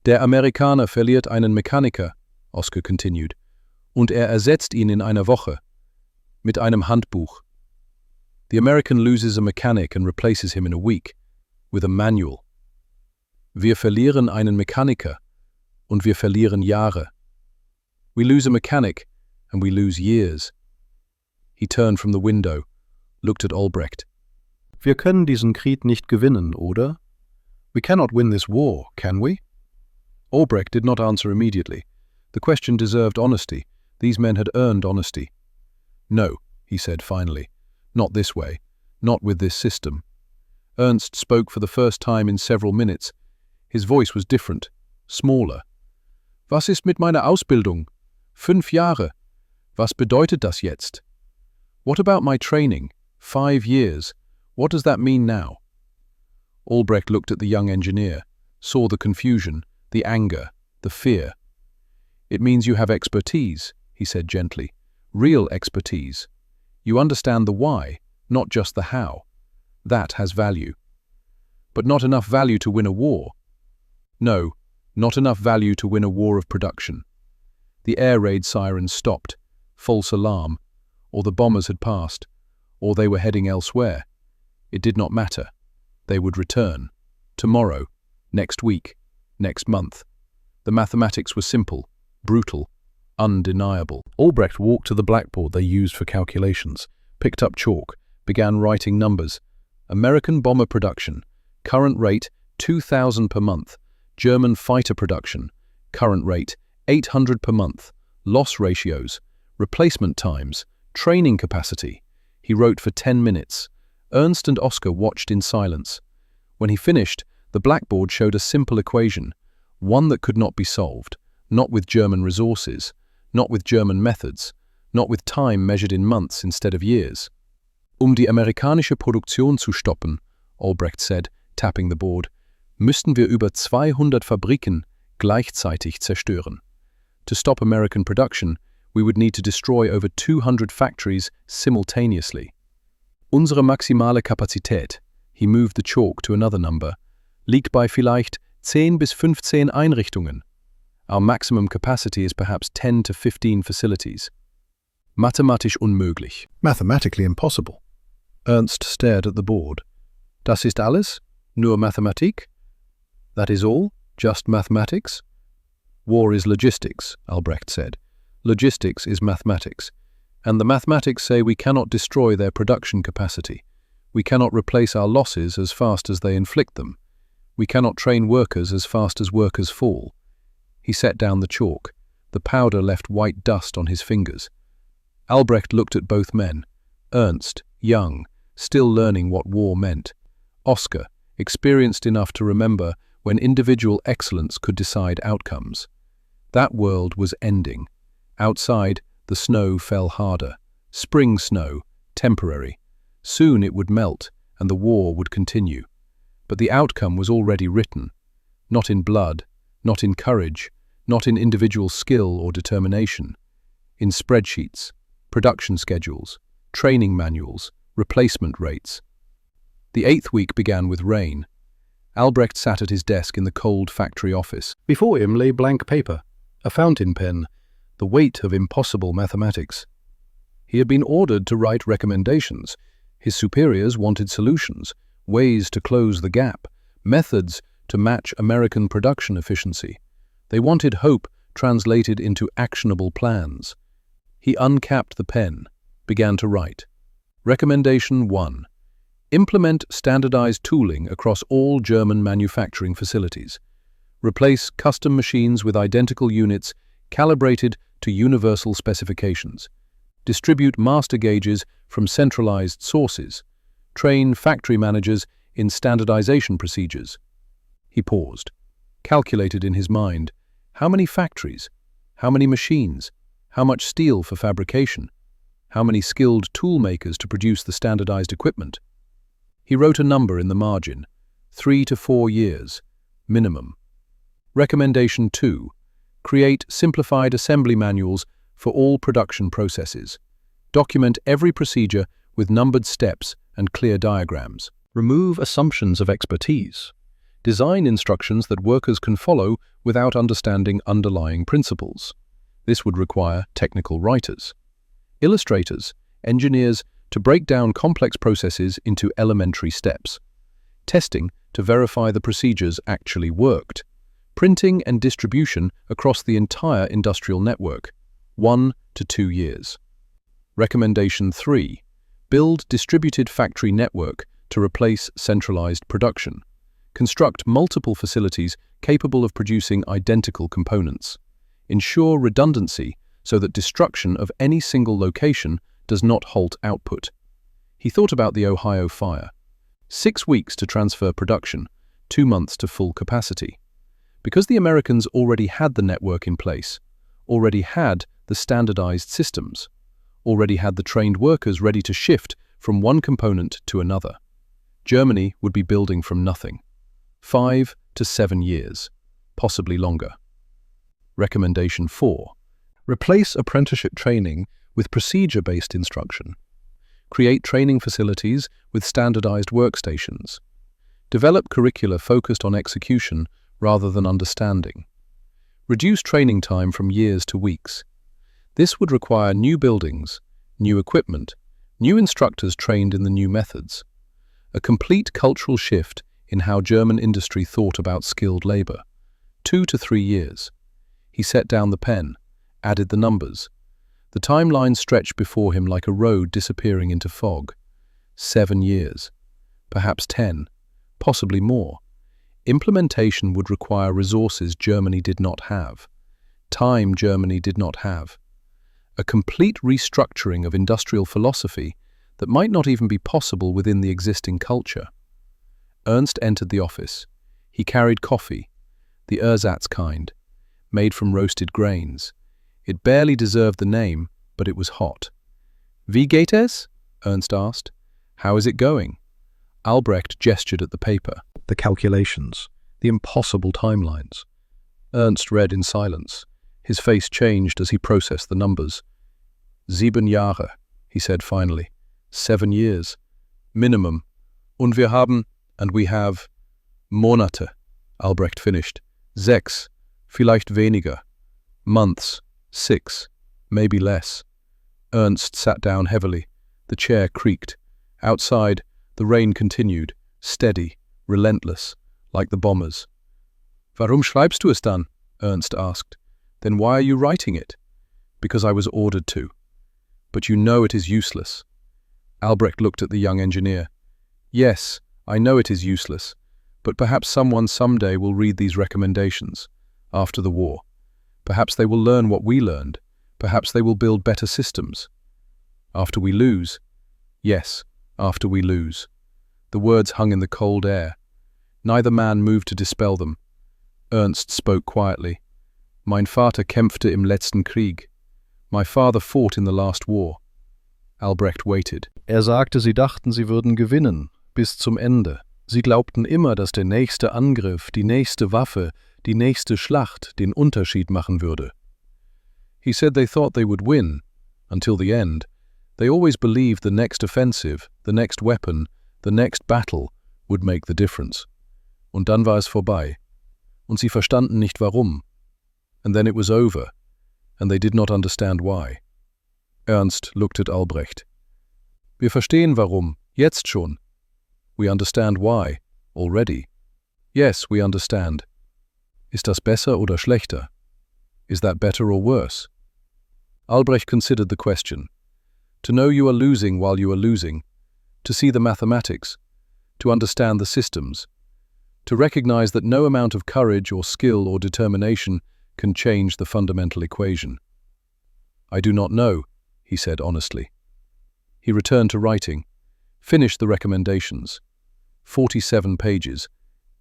Der Amerikaner verliert einen Mechaniker, Oscar continued, und ersetzt ihn in einer Woche, mit einem Handbuch. The American loses a mechanic and replaces him in a week, with a manual. Wir verlieren einen Mechaniker, und wir verlieren Jahre. We lose a mechanic, and we lose years. He turned from the window, looked at Albrecht. Wir können diesen Krieg nicht gewinnen, oder? We cannot win this war, can we? Albrecht did not answer immediately. The question deserved honesty. These men had earned honesty. No, he said finally. Not this way. Not with this system. Ernst spoke for the first time in several minutes. His voice was different, smaller. Was ist mit meiner Ausbildung? 5 Jahre. Was bedeutet das jetzt? What about my training? 5 years. What does that mean now? Albrecht looked at the young engineer, saw the confusion, the anger, the fear. It means you have expertise, he said gently. Real expertise. You understand the why, not just the how. That has value. But not enough value to win a war. No, not enough value to win a war of production. The air raid sirens stopped, false alarm, or the bombers had passed, or they were heading elsewhere. It did not matter. They would return. Tomorrow, next week, next month. The mathematics were simple, brutal, undeniable. Albrecht walked to the blackboard they used for calculations, picked up chalk, began writing numbers. American bomber production, current rate 2,000 per month. German fighter production, current rate 800 per month. Loss ratios, replacement times, training capacity. He wrote for 10 minutes. Ernst and Oscar watched in silence. When he finished, the blackboard showed a simple equation, one that could not be solved, not with German resources, not with German methods, not with time measured in months instead of years. Die amerikanische Produktion zu stoppen, Albrecht said, tapping the board, müssten wir über 200 Fabriken gleichzeitig zerstören. To stop American production, we would need to destroy over 200 factories simultaneously. Unsere maximale Kapazität, he moved the chalk to another number, liegt bei vielleicht 10 bis 15 Einrichtungen. Our maximum capacity is perhaps 10 to 15 facilities. Mathematisch unmöglich. Mathematically impossible. Ernst stared at the board. Das ist alles? Nur Mathematik? That is all? Just mathematics? War is logistics, Albrecht said. Logistics is mathematics. And the mathematics say we cannot destroy their production capacity. We cannot replace our losses as fast as they inflict them. We cannot train workers as fast as workers fall. He set down the chalk. The powder left white dust on his fingers. Albrecht looked at both men. Ernst, young, still learning what war meant. Oscar, experienced enough to remember when individual excellence could decide outcomes. That world was ending. Outside, the snow fell harder. Spring snow, temporary. Soon it would melt, and the war would continue. But the outcome was already written. Not in blood, not in courage, not in individual skill or determination. In spreadsheets, production schedules, training manuals, replacement rates. The 8th week began with rain. Albrecht sat at his desk in the cold factory office. Before him lay blank paper, a fountain pen, the weight of impossible mathematics. He had been ordered to write recommendations. His superiors wanted solutions, ways to close the gap, methods to match American production efficiency. They wanted hope translated into actionable plans. He uncapped the pen, began to write. Recommendation 1. Implement standardized tooling across all German manufacturing facilities. Replace custom machines with identical units calibrated to universal specifications. Distribute master gauges from centralized sources. Train factory managers in standardization procedures. He paused, calculated in his mind, how many factories, how many machines, how much steel for fabrication, how many skilled tool makers to produce the standardized equipment. He wrote a number in the margin, 3 to 4 years, minimum. Recommendation 2. Create simplified assembly manuals for all production processes. Document every procedure with numbered steps and clear diagrams. Remove assumptions of expertise. Design instructions that workers can follow without understanding underlying principles. This would require technical writers, illustrators, engineers to break down complex processes into elementary steps. Testing to verify the procedures actually worked. Printing and distribution across the entire industrial network, 1 to 2 years. Recommendation 3. Build distributed factory network to replace centralized production. Construct multiple facilities capable of producing identical components. Ensure redundancy so that destruction of any single location does not halt output. He thought about the Ohio fire. 6 weeks to transfer production, 2 months to full capacity. Because the Americans already had the network in place, already had the standardized systems, already had the trained workers ready to shift from one component to another. Germany would be building from nothing. 5 to 7 years, possibly longer. Recommendation 4. Replace apprenticeship training with procedure-based instruction. Create training facilities with standardized workstations. Develop curricula focused on execution rather than understanding. Reduce training time from years to weeks. This would require new buildings, new equipment, new instructors trained in the new methods. A complete cultural shift in how German industry thought about skilled labor. 2 to 3 years. He set down the pen, added the numbers. The timeline stretched before him like a road disappearing into fog. 7 years. Perhaps 10. Possibly more. Implementation would require resources Germany did not have. Time Germany did not have. A complete restructuring of industrial philosophy that might not even be possible within the existing culture. Ernst entered the office. He carried coffee, the ersatz kind, made from roasted grains. It barely deserved the name, but it was hot. Wie geht es? Ernst asked. How is it going? Albrecht gestured at the paper. The calculations, the impossible timelines. Ernst read in silence. His face changed as he processed the numbers. 7 Jahre, he said finally. 7 years. Minimum. Und we have Monate, Albrecht finished. 6, vielleicht weniger. Months. 6, maybe less. Ernst sat down heavily. The chair creaked. Outside, the rain continued, steady, relentless, like the bombers. Warum schreibst du es dann? Ernst asked. Then why are you writing it? Because I was ordered to. But you know it is useless. Albrecht looked at the young engineer. Yes, I know it is useless, but perhaps someone someday will read these recommendations, after the war. Perhaps they will learn what we learned. Perhaps they will build better systems. After we lose. Yes, after we lose. The words hung in the cold air. Neither man moved to dispel them. Ernst spoke quietly. Mein Vater kämpfte im letzten Krieg. My father fought in the last war. Albrecht waited. Sagte, sie dachten, sie würden gewinnen, bis zum Ende. Sie glaubten immer, dass der nächste Angriff, die nächste Waffe, die nächste Schlacht den Unterschied machen würde. He said they thought they would win, until the end. They always believed the next offensive, the next weapon, the next battle would make the difference. Und dann war es vorbei. Und sie verstanden nicht warum. And then it was over, and they did not understand why. Ernst looked at Albrecht. Wir verstehen warum, jetzt schon. We understand why, already. Yes, we understand. Ist das besser oder schlechter? Is that better or worse? Albrecht considered the question. To know you are losing while you are losing, to see the mathematics, to understand the systems, to recognize that no amount of courage or skill or determination can change the fundamental equation. I do not know, he said honestly. He returned to writing, finished the recommendations. 47 pages,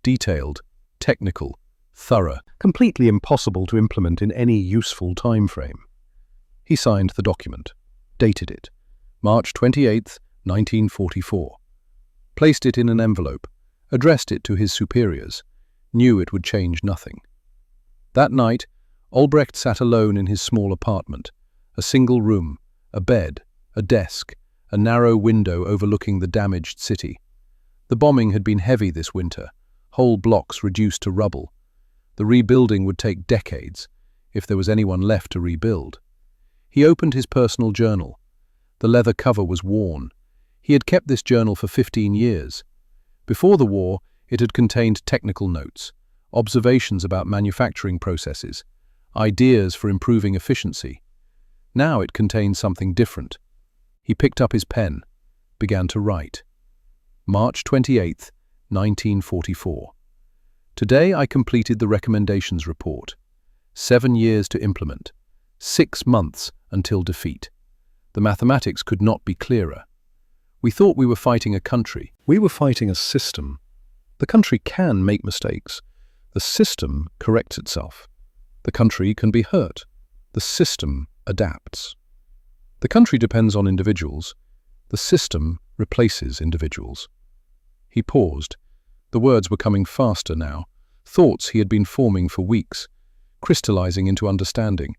detailed, technical, thorough, completely impossible to implement in any useful time frame. He signed the document, dated it, March 28, 1944, placed it in an envelope, addressed it to his superiors, knew it would change nothing. That night, Albrecht sat alone in his small apartment, a single room, a bed, a desk, a narrow window overlooking the damaged city. The bombing had been heavy this winter, whole blocks reduced to rubble. The rebuilding would take decades, if there was anyone left to rebuild. He opened his personal journal. The leather cover was worn. He had kept this journal for 15 years. Before the war, it had contained technical notes, observations about manufacturing processes, ideas for improving efficiency. Now it contained something different. He picked up his pen, began to write. March 28, 1944. Today I completed the recommendations report. 7 years to implement. 6 months until defeat. The mathematics could not be clearer. We thought we were fighting a country. We were fighting a system. The country can make mistakes. The system corrects itself. The country can be hurt. The system adapts. The country depends on individuals. The system replaces individuals. He paused. The words were coming faster now, thoughts he had been forming for weeks, crystallizing into understanding.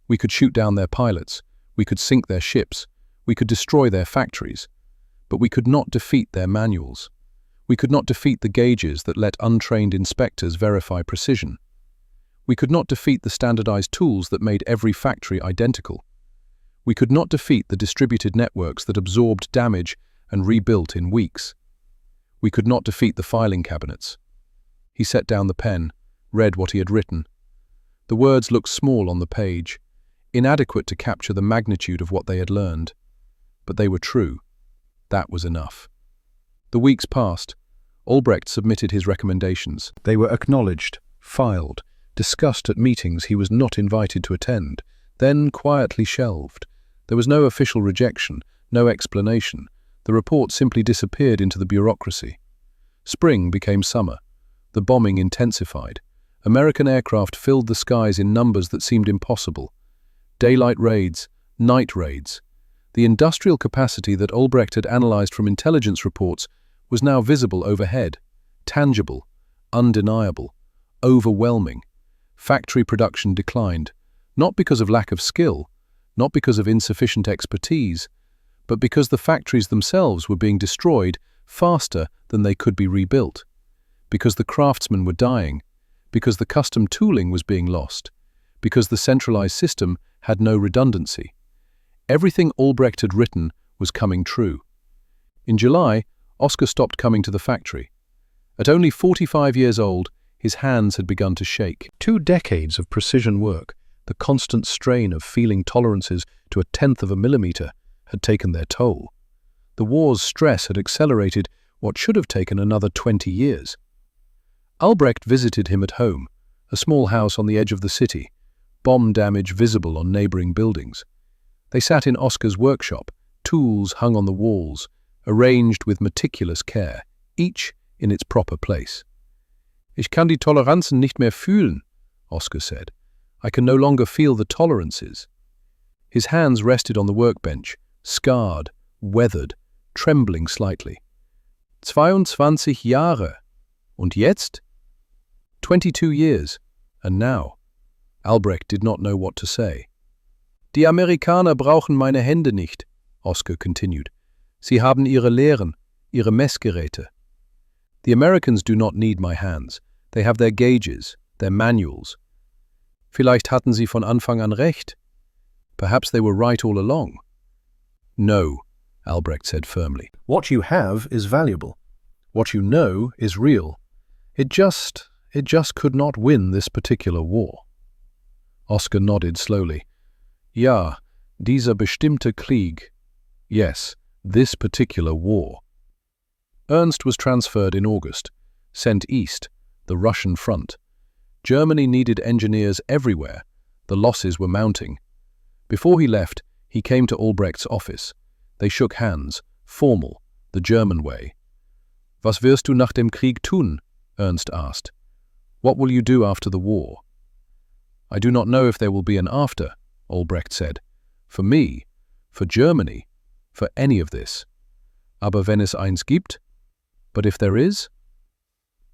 We could shoot down their pilots, we could sink their ships, we could destroy their factories, but we could not defeat their manuals. We could not defeat the gauges that let untrained inspectors verify precision. We could not defeat the standardized tools that made every factory identical. We could not defeat the distributed networks that absorbed damage and rebuilt in weeks. We could not defeat the filing cabinets. He set down the pen, read what he had written. The words looked small on the page, inadequate to capture the magnitude of what they had learned. But they were true. That was enough. The weeks passed. Albrecht submitted his recommendations. They were acknowledged, filed, discussed at meetings he was not invited to attend, then quietly shelved. There was no official rejection, no explanation. The report simply disappeared into the bureaucracy. Spring became summer. The bombing intensified. American aircraft filled the skies in numbers that seemed impossible. Daylight raids, night raids. The industrial capacity that Albrecht had analyzed from intelligence reports was now visible overhead, tangible, undeniable, overwhelming. Factory production declined, not because of lack of skill, not because of insufficient expertise, but because the factories themselves were being destroyed faster than they could be rebuilt, because the craftsmen were dying, because the custom tooling was being lost, because the centralized system had no redundancy. Everything Albrecht had written was coming true. In July, Oscar stopped coming to the factory. At only 45 years old, his hands had begun to shake. 2 decades of precision work, the constant strain of feeling tolerances to a tenth of a millimeter, had taken their toll. The war's stress had accelerated what should have taken another 20 years. Albrecht visited him at home, a small house on the edge of the city, bomb damage visible on neighboring buildings. They sat in Oscar's workshop, tools hung on the walls, arranged with meticulous care, each in its proper place. Ich kann die Toleranzen nicht mehr fühlen, Oscar said. I can no longer feel the tolerances. His hands rested on the workbench, scarred, weathered, trembling slightly. 22 Jahre. Und jetzt? 22 years. And now? Albrecht did not know what to say. Die Amerikaner brauchen meine Hände nicht, Oscar continued. Sie haben ihre Lehren, ihre Messgeräte. The Americans do not need my hands. They have their gauges, their manuals. Vielleicht hatten sie von Anfang an recht. Perhaps they were right all along. No, Albrecht said firmly. What you have is valuable. What you know is real. It just could not win this particular war. Oscar nodded slowly. Ja, dieser bestimmte Krieg. Yes, this particular war. Ernst was transferred in August, sent east, the Russian front. Germany needed engineers everywhere. The losses were mounting. Before he left, he came to Albrecht's office. They shook hands, formal, the German way. Was wirst du nach dem Krieg tun? Ernst asked. What will you do after the war? I do not know if there will be an after, Albrecht said. For me, for Germany, for any of this. Aber wenn es eins gibt? But if there is?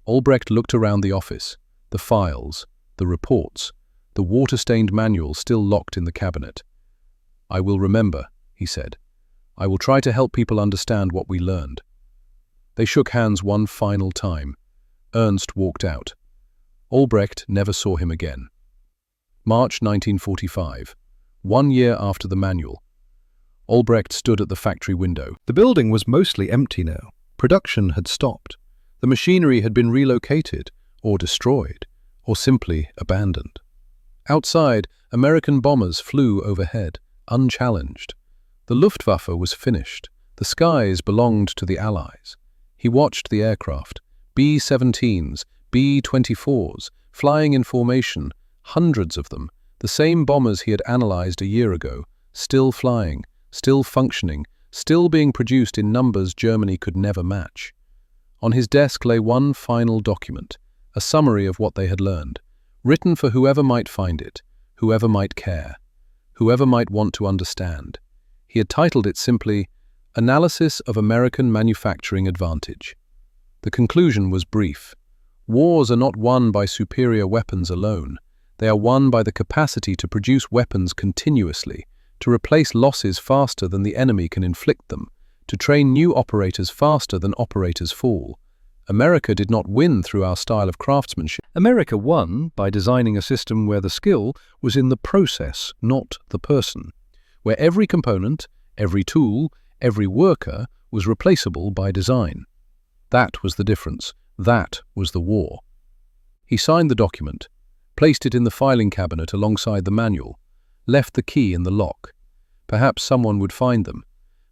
Albrecht looked around the office, the files, the reports, the water-stained manual still locked in the cabinet. I will remember, he said. I will try to help people understand what we learned. They shook hands one final time. Ernst walked out. Albrecht never saw him again. March 1945, 1 year after the manual. Albrecht stood at the factory window. The building was mostly empty now. Production had stopped. The machinery had been relocated, or destroyed, or simply abandoned. Outside, American bombers flew overhead, unchallenged. The Luftwaffe was finished. The skies belonged to the Allies. He watched the aircraft, B-17s, B-24s, flying in formation, hundreds of them, the same bombers he had analyzed a year ago, still flying, still functioning, still being produced in numbers Germany could never match. On his desk lay one final document, a summary of what they had learned, written for whoever might find it, whoever might care, whoever might want to understand. He had titled it simply, Analysis of American Manufacturing Advantage. The conclusion was brief. Wars are not won by superior weapons alone. They are won by the capacity to produce weapons continuously, to replace losses faster than the enemy can inflict them, to train new operators faster than operators fall. America did not win through our style of craftsmanship. America won by designing a system where the skill was in the process, not the person, where every component, every tool, every worker was replaceable by design. That was the difference. That was the war. He signed the document, placed it in the filing cabinet alongside the manual, left the key in the lock. Perhaps someone would find them.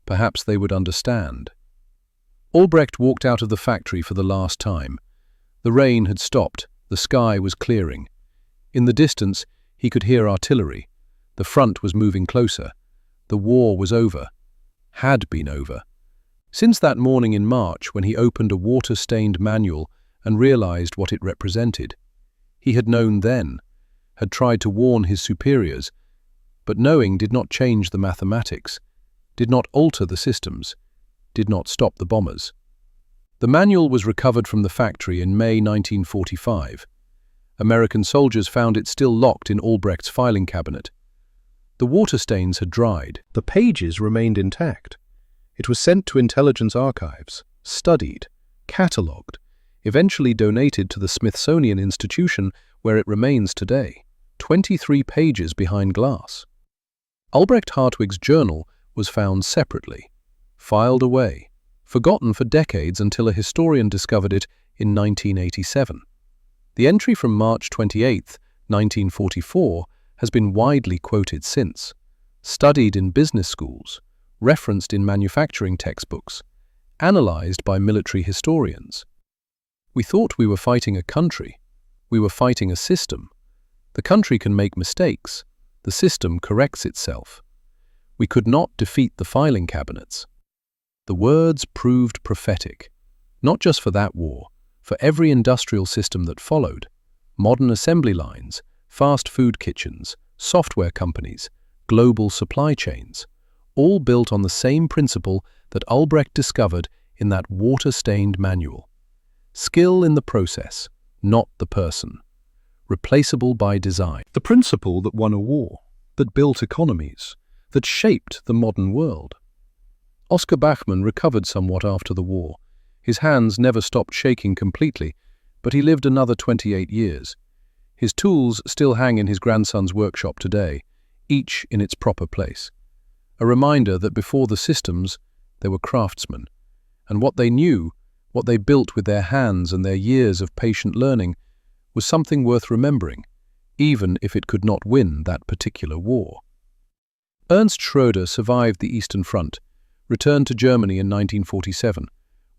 Perhaps they would understand. Albrecht walked out of the factory for the last time. The rain had stopped. The sky was clearing. In the distance, he could hear artillery. The front was moving closer. The war was over. Had been over. Since that morning in March when he opened a water-stained manual and realized what it represented. He had known then, had tried to warn his superiors, but knowing did not change the mathematics, did not alter the systems, did not stop the bombers. The manual was recovered from the factory in May 1945. American soldiers found it still locked in Albrecht's filing cabinet. The water stains had dried. The pages remained intact. It was sent to intelligence archives, studied, catalogued, eventually donated to the Smithsonian Institution, where it remains today, 23 pages behind glass. Albrecht Hartwig's journal was found separately, filed away, forgotten for decades until a historian discovered it in 1987. The entry from March 28, 1944, has been widely quoted since, studied in business schools, referenced in manufacturing textbooks, analyzed by military historians. We thought we were fighting a country. We were fighting a system. The country can make mistakes. The system corrects itself. We could not defeat the filing cabinets. The words proved prophetic, not just for that war, for every industrial system that followed. Modern assembly lines, fast food kitchens, software companies, global supply chains, all built on the same principle that Albrecht discovered in that water-stained manual. Skill in the process, not the person. Replaceable by design. The principle that won a war, that built economies, that shaped the modern world. Oscar Bachmann recovered somewhat after the war. His hands never stopped shaking completely, but he lived another 28 years. His tools still hang in his grandson's workshop today, each in its proper place. A reminder that before the systems, there were craftsmen, and what they knew, what they built with their hands and their years of patient learning, was something worth remembering, even if it could not win that particular war. Ernst Schroeder survived the Eastern Front, returned to Germany in 1947,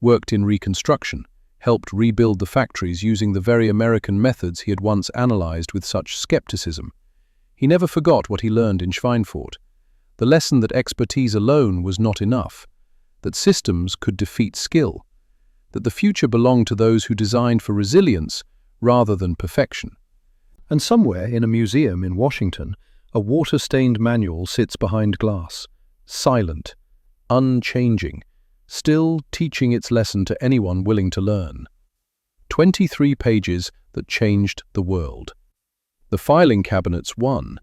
worked in reconstruction, helped rebuild the factories using the very American methods he had once analyzed with such skepticism. He never forgot what he learned in Schweinfurt, the lesson that expertise alone was not enough, that systems could defeat skill, that the future belonged to those who designed for resilience rather than perfection. And somewhere in a museum in Washington, a water-stained manual sits behind glass, silent, unchanging, still teaching its lesson to anyone willing to learn. 23 pages that changed the world. The filing cabinets won.